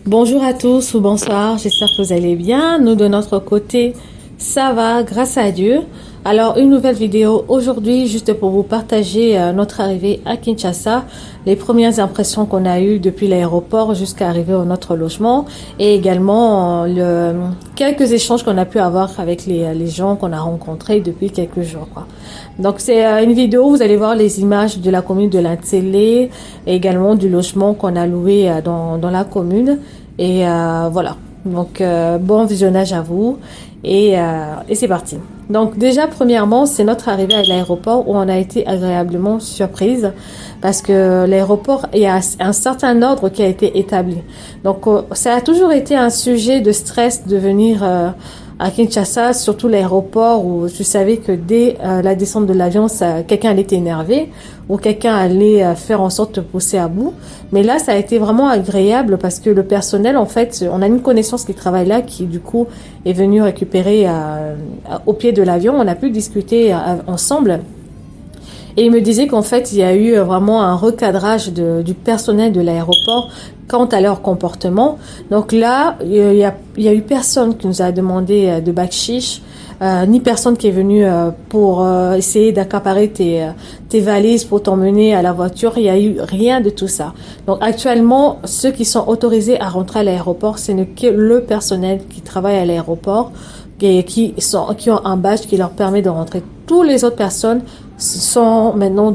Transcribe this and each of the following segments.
Bonjour à tous ou bonsoir, j'espère que vous allez bien. Nous de notre côté, ça va, grâce à Dieu. Alors une nouvelle vidéo aujourd'hui juste pour vous partager notre arrivée à Kinshasa, les premières impressions qu'on a eues depuis l'aéroport jusqu'à arriver à notre logement et également quelques échanges qu'on a pu avoir avec les gens qu'on a rencontrés depuis quelques jours, quoi. Donc c'est une vidéo où vous allez voir les images de la commune de Lintélé et également du logement qu'on a loué dans la commune. Et voilà. Donc bon visionnage à vous et c'est parti. Donc déjà premièrement c'est notre arrivée à l'aéroport où on a été agréablement surprise parce que l'aéroport il y a un certain ordre qui a été établi. Donc ça a toujours été un sujet de stress de venir à Kinshasa, surtout l'aéroport où tu savais que dès la descente de l'avion, quelqu'un allait t'énerver ou quelqu'un allait faire en sorte de te pousser à bout. Mais là, ça a été vraiment agréable parce que le personnel, en fait, on a une connaissance qui travaille là, qui du coup est venu récupérer au pied de l'avion. On a pu discuter ensemble. Et il me disait qu'en fait, il y a eu vraiment un recadrage du personnel de l'aéroport quant à leur comportement. Donc là, il y a eu personne qui nous a demandé de bakshish, ni personne qui est venu pour essayer d'accaparer tes valises pour t'emmener à la voiture. Il y a eu rien de tout ça. Donc actuellement, ceux qui sont autorisés à rentrer à l'aéroport, ce n'est que le personnel qui travaille à l'aéroport et qui ont un badge qui leur permet de rentrer. Toutes les autres personnes sont maintenant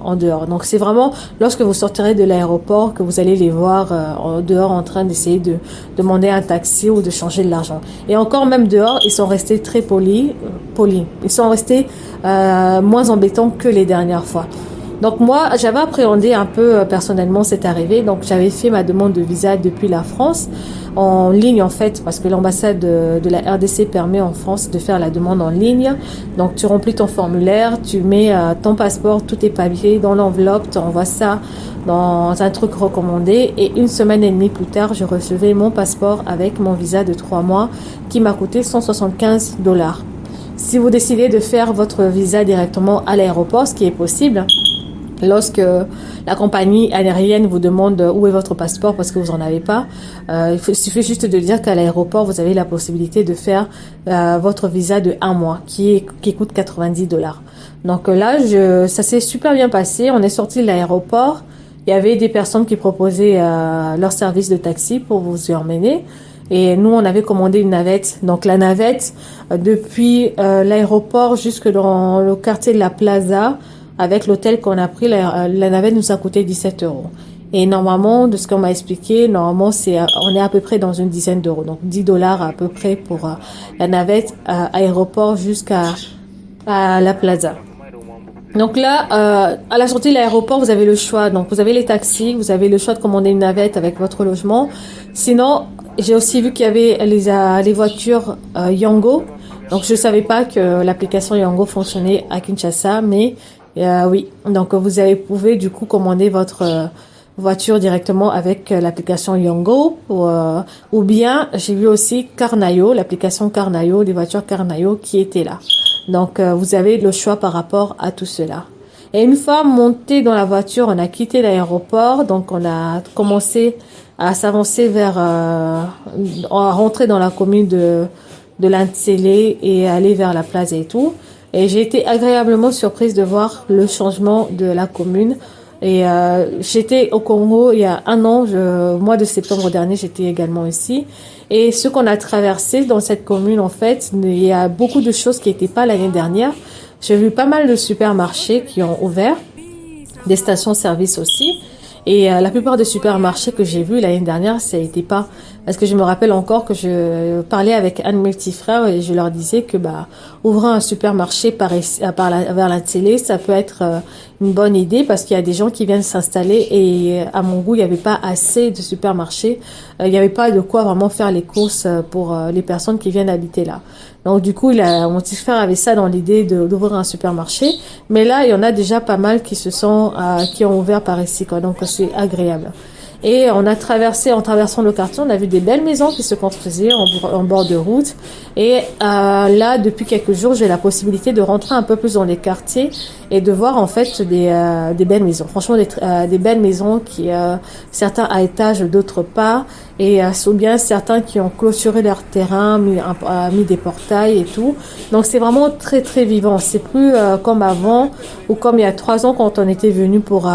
en dehors. Donc c'est vraiment lorsque vous sortirez de l'aéroport que vous allez les voir dehors en train d'essayer de demander un taxi ou de changer de l'argent. Et encore même dehors, ils sont restés très polis. Ils sont restés moins embêtants que les dernières fois. Donc moi, j'avais appréhendé un peu personnellement cette arrivée. Donc j'avais fait ma demande de visa depuis la France en ligne en fait, parce que l'ambassade de la RDC permet en France de faire la demande en ligne. Donc tu remplis ton formulaire, tu mets ton passeport, tous tes papiers dans l'enveloppe, tu envoies ça dans un truc recommandé et une semaine et demie plus tard, je recevais mon passeport avec mon visa de 3 mois qui m'a coûté 175 $. Si vous décidez de faire votre visa directement à l'aéroport, ce qui est possible, lorsque la compagnie aérienne vous demande où est votre passeport parce que vous en avez pas, il suffit juste de dire qu'à l'aéroport vous avez la possibilité de faire votre visa de 1 mois qui coûte 90 $. Donc là, ça s'est super bien passé. On est sorti de l'aéroport. Il y avait des personnes qui proposaient leur service de taxi pour vous y emmener. Et nous, on avait commandé une navette. Donc la navette, depuis l'aéroport jusque dans le quartier de la Plaza, avec l'hôtel qu'on a pris, la navette nous a coûté 17 €. Et normalement, de ce qu'on m'a expliqué, normalement, on est à peu près dans une dizaine d'euros. Donc 10 $ à peu près pour la navette aéroport jusqu'à la Plaza. Donc là, à la sortie de l'aéroport, vous avez le choix. Donc vous avez les taxis, vous avez le choix de commander une navette avec votre logement. Sinon, j'ai aussi vu qu'il y avait les voitures Yango. Donc je savais pas que l'application Yango fonctionnait à Kinshasa, mais oui. Donc pouvez du coup commander votre voiture directement avec l'application Yango ou bien j'ai vu aussi Carnaio, l'application Carnaio, les voitures Carnaio qui étaient là. Donc vous avez le choix par rapport à tout cela. Et une fois monté dans la voiture, on a quitté l'aéroport, donc on a commencé à s'avancer à rentrer dans la commune de Lintélé et aller vers la Plaza et tout. Et j'ai été agréablement surprise de voir le changement de la commune. Et j'étais au Congo il y a 1 an, mois de septembre dernier, j'étais également ici. Et ce qu'on a traversé dans cette commune, en fait, il y a beaucoup de choses qui n'étaient pas l'année dernière. J'ai vu pas mal de supermarchés qui ont ouvert, des stations-service aussi. Et la plupart des supermarchés que j'ai vus l'année dernière, ça n'était pas. Parce que je me rappelle encore que je parlais avec un de mes petits frères et je leur disais que ouvrir un supermarché vers la télé, ça peut être une bonne idée parce qu'il y a des gens qui viennent s'installer et à mon goût, il n'y avait pas assez de supermarchés. Il n'y avait pas de quoi vraiment faire les courses pour les personnes qui viennent habiter là. Donc du coup, mon petit frère avait ça dans l'idée d'ouvrir un supermarché. Mais là, il y en a déjà pas mal qui ont ouvert par ici, quoi. Donc c'est agréable. Et on a traversé, en traversant le quartier, on a vu des belles maisons qui se construisaient en bord de route. Et là, depuis quelques jours, j'ai la possibilité de rentrer un peu plus dans les quartiers et de voir en fait des belles maisons. Franchement, des belles maisons qui certains à étage, d'autres pas. Et ou bien certains qui ont clôturé leur terrain, mis des portails et tout. Donc c'est vraiment très très vivant. C'est plus comme avant ou comme il y a 3 ans quand on était venu pour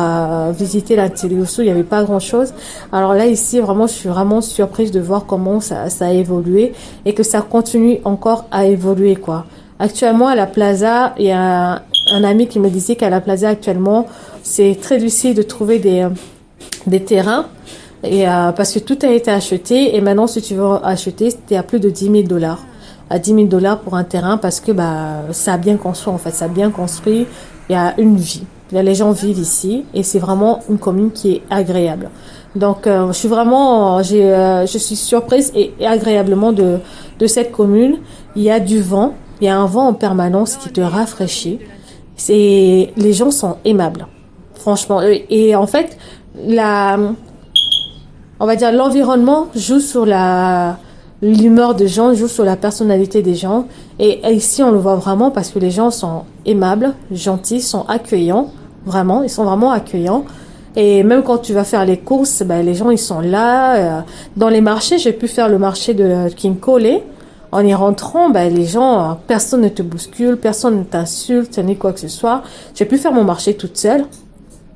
visiter la Téléossou, il n'y avait pas grand chose. Alors là ici vraiment je suis vraiment surprise de voir comment ça a évolué et que ça continue encore à évoluer quoi. Actuellement à la Plaza, il y a un ami qui me disait qu'à la Plaza actuellement c'est très difficile de trouver des terrains. Et parce que tout a été acheté et maintenant si tu veux acheter c'était à plus de 10 000 $, à 10 000 $ pour un terrain parce que ça a bien construit en fait, ça a bien construit, il y a une vie, les gens vivent ici et c'est vraiment une commune qui est agréable. Donc je suis vraiment je suis surprise et agréablement de cette commune. Il y a du vent, il y a un vent en permanence qui te rafraîchit. Les gens sont aimables franchement et en fait on va dire l'environnement joue sur l'humeur des gens, joue sur la personnalité des gens. Et ici, on le voit vraiment parce que les gens sont aimables, gentils, sont accueillants. Vraiment, ils sont vraiment accueillants. Et même quand tu vas faire les courses, les gens, ils sont là. Dans les marchés, j'ai pu faire le marché de Kinkole. En y rentrant, les gens, personne ne te bouscule, personne ne t'insulte, ni quoi que ce soit. J'ai pu faire mon marché toute seule.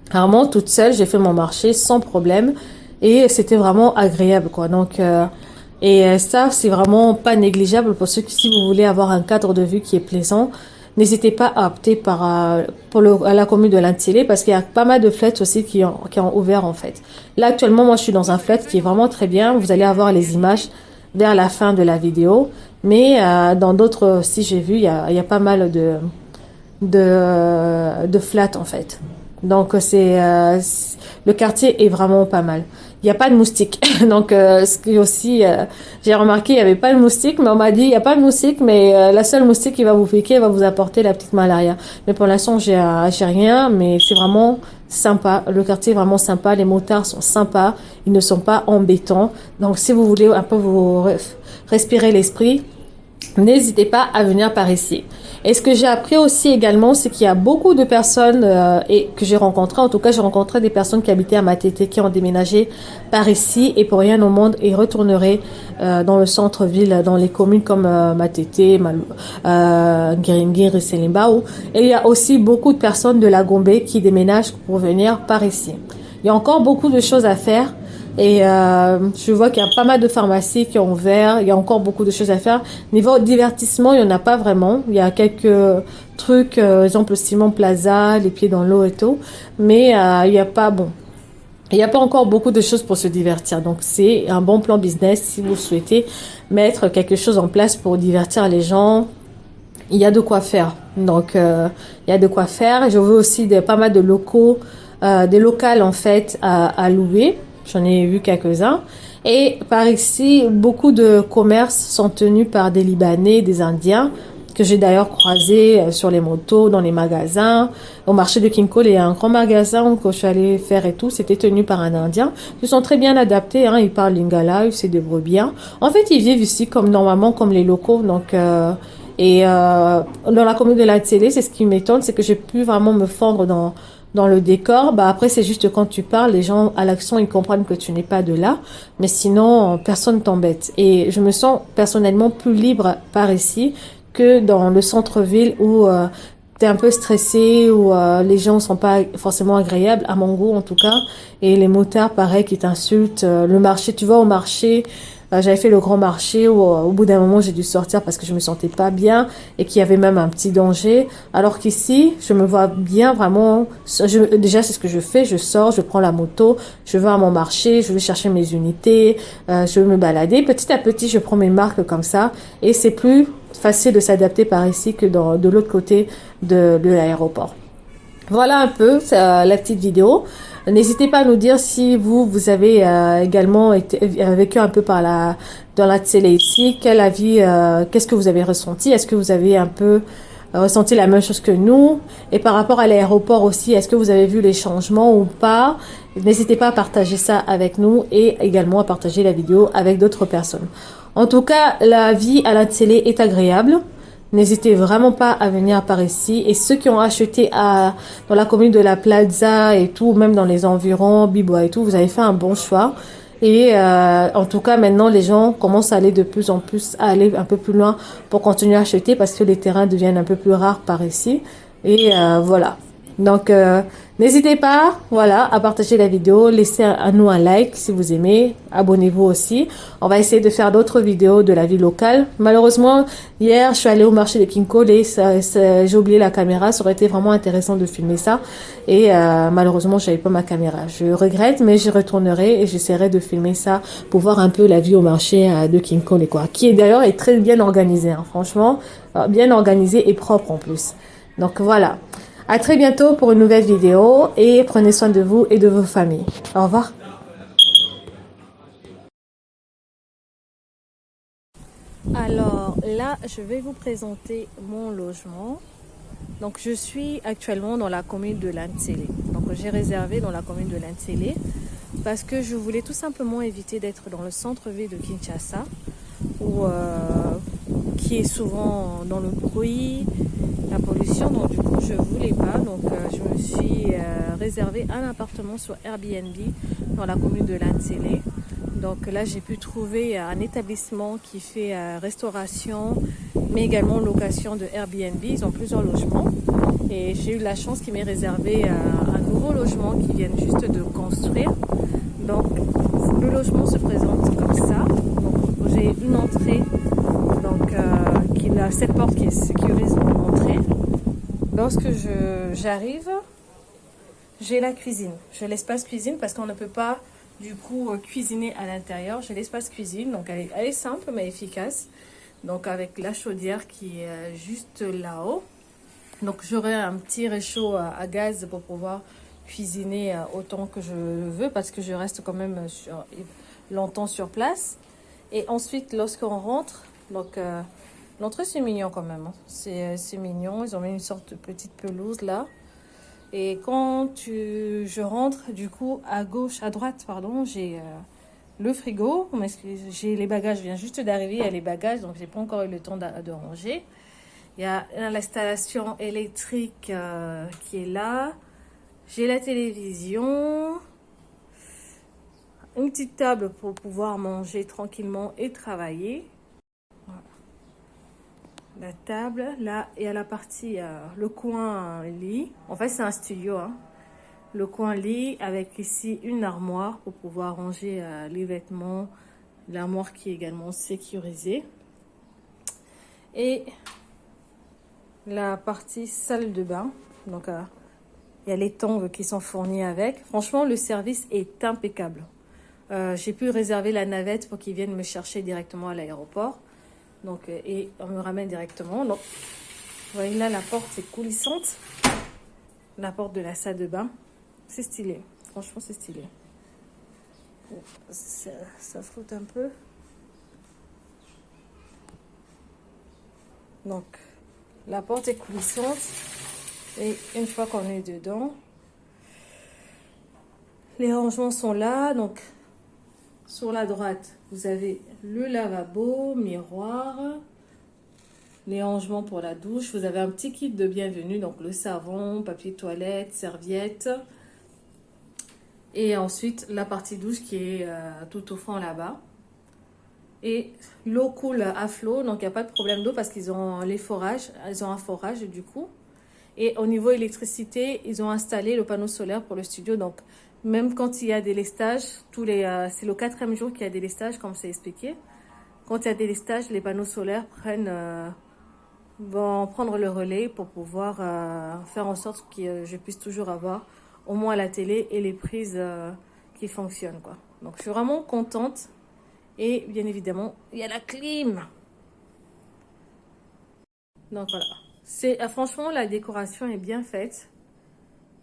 Vraiment, toute seule, j'ai fait mon marché sans problème. Et c'était vraiment agréable quoi. Donc ça c'est vraiment pas négligeable pour ceux qui, si vous voulez avoir un cadre de vie qui est plaisant, n'hésitez pas à opter à la commune de l'Antillé parce qu'il y a pas mal de flats aussi qui ont ouvert en fait. Là actuellement moi je suis dans un flat qui est vraiment très bien, vous allez avoir les images vers la fin de la vidéo, mais dans d'autres si j'ai vu il y a pas mal de flats en fait. Donc le quartier est vraiment pas mal. Il n'y a pas de moustiques. Donc ce qui aussi j'ai remarqué, il n'y avait pas de moustiques, mais on m'a dit il n'y a pas de moustiques, mais la seule moustique qui va vous piquer va vous apporter la petite malaria. Mais pour l'instant j'ai rien, mais c'est vraiment sympa. Le quartier est vraiment sympa, les motards sont sympas, ils ne sont pas embêtants. Donc si vous voulez un peu vous respirer l'esprit, n'hésitez pas à venir par ici. Et ce que j'ai appris aussi également, c'est qu'il y a beaucoup de personnes et que j'ai rencontrées, en tout cas j'ai rencontré des personnes qui habitaient à Matete, qui ont déménagé par ici et pour rien au monde ils retourneraient dans le centre-ville, dans les communes comme Matete, Ngiringiri, Selimbao. Et il y a aussi beaucoup de personnes de la Gombe qui déménagent pour venir par ici. Il y a encore beaucoup de choses à faire. Et je vois qu'il y a pas mal de pharmacies qui ont ouvert. Il y a encore beaucoup de choses à faire. Niveau divertissement, il y en a pas vraiment. Il y a quelques trucs, exemple Simon Plaza, les pieds dans l'eau et tout. Mais il y a pas encore beaucoup de choses pour se divertir. Donc c'est un bon plan business si vous souhaitez mettre quelque chose en place pour divertir les gens. Il y a de quoi faire. Donc il y a de quoi faire. Je veux aussi pas mal de locaux, des locales en fait à louer. J'en ai vu quelques-uns. Et par ici, beaucoup de commerces sont tenus par des Libanais, des Indiens, que j'ai d'ailleurs croisés sur les motos, dans les magasins. Au marché de Kinkole, il y a un grand magasin que je suis allée faire et tout. C'était tenu par un Indien. Ils sont très bien adaptés. Ils parlent lingala, ils se débrouillent bien. En fait, ils vivent ici normalement comme les locaux. Donc, dans la commune de la télé, c'est ce qui m'étonne, c'est que j'ai pu vraiment me fondre dans le décor. Après c'est juste quand tu parles, les gens à l'accent ils comprennent que tu n'es pas de là, mais sinon personne t'embête. Et je me sens personnellement plus libre par ici que dans le centre-ville où t'es un peu stressé, où les gens sont pas forcément agréables, à mon goût en tout cas, et les motards pareil qui t'insultent. Le marché, tu vas au marché, j'avais fait le grand marché où au bout d'un moment j'ai dû sortir parce que je me sentais pas bien et qu'il y avait même un petit danger. Alors qu'ici, je me vois bien vraiment. Déjà c'est ce que je fais, je sors, je prends la moto, je vais à mon marché, je vais chercher mes unités, je vais me balader. Petit à petit, je prends mes marques comme ça et c'est plus facile de s'adapter par ici que de l'autre côté de l'aéroport. Voilà un peu la petite vidéo. N'hésitez pas à nous dire si vous avez également vécu un peu dans la télé ici. Quel avis, qu'est-ce que vous avez ressenti? Est-ce que vous avez un peu ressenti la même chose que nous. Et par rapport à l'aéroport aussi, est-ce que vous avez vu les changements ou pas? N'hésitez pas à partager ça avec nous et également à partager la vidéo avec d'autres personnes. En tout cas, la vie à la télé est agréable. N'hésitez vraiment pas à venir par ici. Et ceux qui ont acheté dans la commune de la Plaza et tout, même dans les environs, Bibois et tout, vous avez fait un bon choix. Et en tout cas, maintenant, les gens commencent à aller de plus en plus, à aller un peu plus loin pour continuer à acheter parce que les terrains deviennent un peu plus rares par ici. Et voilà. Donc, n'hésitez pas, voilà, à partager la vidéo, laissez à nous un like si vous aimez, abonnez-vous aussi. On va essayer de faire d'autres vidéos de la vie locale. Malheureusement, hier, je suis allée au marché de King Cole et j'ai oublié la caméra. Ça aurait été vraiment intéressant de filmer ça. Et malheureusement, j'avais pas ma caméra. Je regrette, mais j'y retournerai et j'essaierai de filmer ça pour voir un peu la vie au marché de King Cole et quoi. Qui est d'ailleurs est très bien organisé, hein, franchement, bien organisé et propre en plus. Donc voilà. À très bientôt pour une nouvelle vidéo et prenez soin de vous et de vos familles. Au revoir. Alors là, je vais vous présenter mon logement. Donc je suis actuellement dans la commune de Lantsele. Donc j'ai réservé dans la commune de Lantsele parce que je voulais tout simplement éviter d'être dans le centre-ville de Kinshasa qui est souvent dans le bruit, la pollution, donc du coup je voulais pas, donc je me suis réservé un appartement sur Airbnb dans la commune de Lantsele. Donc là j'ai pu trouver un établissement qui fait restauration mais également location de Airbnb. Ils ont plusieurs logements et j'ai eu la chance qu'ils m'aient réservé un nouveau logement qui viennent juste de construire. Donc le logement se présente comme ça. Donc j'ai une entrée donc qui a cette porte qui sécurise mon entrée. Lorsque j'arrive, j'ai la cuisine. J'ai l'espace cuisine parce qu'on ne peut pas du coup cuisiner à l'intérieur. J'ai l'espace cuisine, donc elle est simple mais efficace. Donc avec la chaudière qui est juste là-haut. Donc j'aurai un petit réchaud à gaz pour pouvoir cuisiner autant que je veux parce que je reste quand même longtemps sur place. Et ensuite lorsqu'on rentre, donc l'entrée c'est mignon quand même, hein. C'est mignon, ils ont mis une sorte de petite pelouse là. Et quand je rentre, du coup, à droite, pardon, j'ai le frigo. J'ai les bagages, je viens juste d'arriver, il y a les bagages, donc j'ai pas encore eu le temps de ranger. Il y a l'installation électrique qui est là. J'ai la télévision. Une petite table pour pouvoir manger tranquillement et travailler. Voilà. La table, là, il y a la partie, le coin lit. En fait, c'est un studio, hein. Le coin lit avec ici une armoire pour pouvoir ranger les vêtements. L'armoire qui est également sécurisée. Et la partie salle de bain. Donc, il y a les tongs qui sont fournis avec. Franchement, le service est impeccable. J'ai pu réserver la navette pour qu'ils viennent me chercher directement à l'aéroport. Donc, et on me ramène directement. Donc, vous voyez là, la porte est coulissante. La porte de la salle de bain. C'est stylé. Franchement, c'est stylé. Bon, ça flotte un peu. Donc, la porte est coulissante. Et une fois qu'on est dedans, les rangements sont là. Donc, sur la droite, vous avez le lavabo, miroir, les rangements pour la douche. Vous avez un petit kit de bienvenue, donc le savon, papier toilette, serviette. Et ensuite, la partie douche qui est tout au fond là-bas. Et l'eau coule à flot, donc il n'y a pas de problème d'eau parce qu'ils ont les forages. Ils ont un forage du coup. Et au niveau électricité, ils ont installé le panneau solaire pour le studio. Donc, même quand il y a des lestages, c'est le 4e jour qu'il y a des lestages, comme c'est expliqué. Quand il y a des lestages, les panneaux solaires vont prendre le relais pour pouvoir faire en sorte que je puisse toujours avoir au moins la télé et les prises qui fonctionnent, quoi. Donc, je suis vraiment contente. Et bien évidemment, il y a la clim. Donc, voilà. Franchement, la décoration est bien faite.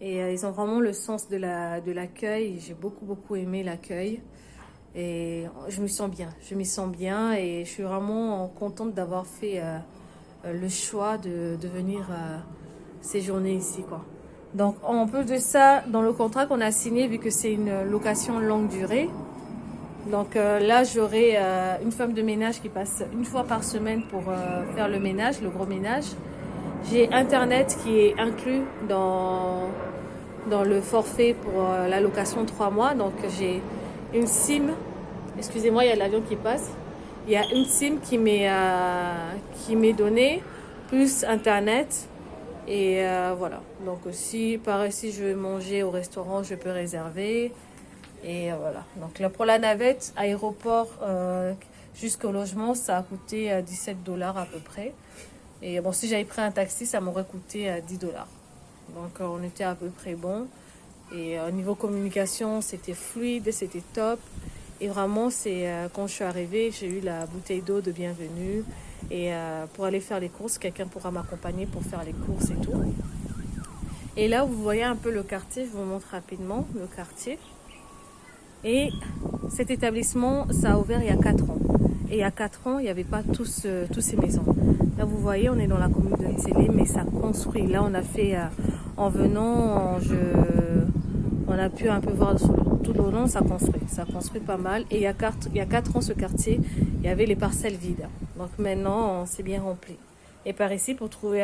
Et ils ont vraiment le sens de l'accueil. J'ai beaucoup aimé l'accueil. Et je me sens bien. Je m'y sens bien et je suis vraiment contente d'avoir fait le choix de venir séjourner ici, quoi. Donc, en plus de ça, dans le contrat qu'on a signé, vu que c'est une location longue durée, donc là, j'aurai une femme de ménage qui passe une fois par semaine pour faire le ménage, le gros ménage. J'ai Internet qui est inclus dans le forfait pour la location 3 mois. Donc, j'ai une SIM. Excusez-moi, il y a l'avion qui passe. Il y a une SIM qui m'est donnée, plus Internet. Et voilà. Donc, aussi, pareil, si je veux manger au restaurant, je peux réserver. Et voilà. Donc là, pour la navette, aéroport jusqu'au logement, ça a coûté 17 $ à peu près. Et bon, si j'avais pris un taxi, ça m'aurait coûté 10 $. Donc on était à peu près bon. Et au niveau communication, c'était fluide, c'était top. Et vraiment, c'est quand je suis arrivée, j'ai eu la bouteille d'eau de bienvenue. Et pour aller faire les courses, quelqu'un pourra m'accompagner pour faire les courses et tout. Et là, vous voyez un peu le quartier. Je vous montre rapidement le quartier. Et cet établissement, ça a ouvert il y a 4 ans. Et il y a 4 ans, il n'y avait pas tous ces maisons. Là, vous voyez, on est dans la commune de Nsélé, mais ça construit. Là, on a fait, en venant, on a pu un peu voir tout le long, ça construit pas mal. Et il y a 4 ans, ce quartier, il y avait les parcelles vides. Donc maintenant, c'est bien rempli. Et par ici, pour trouver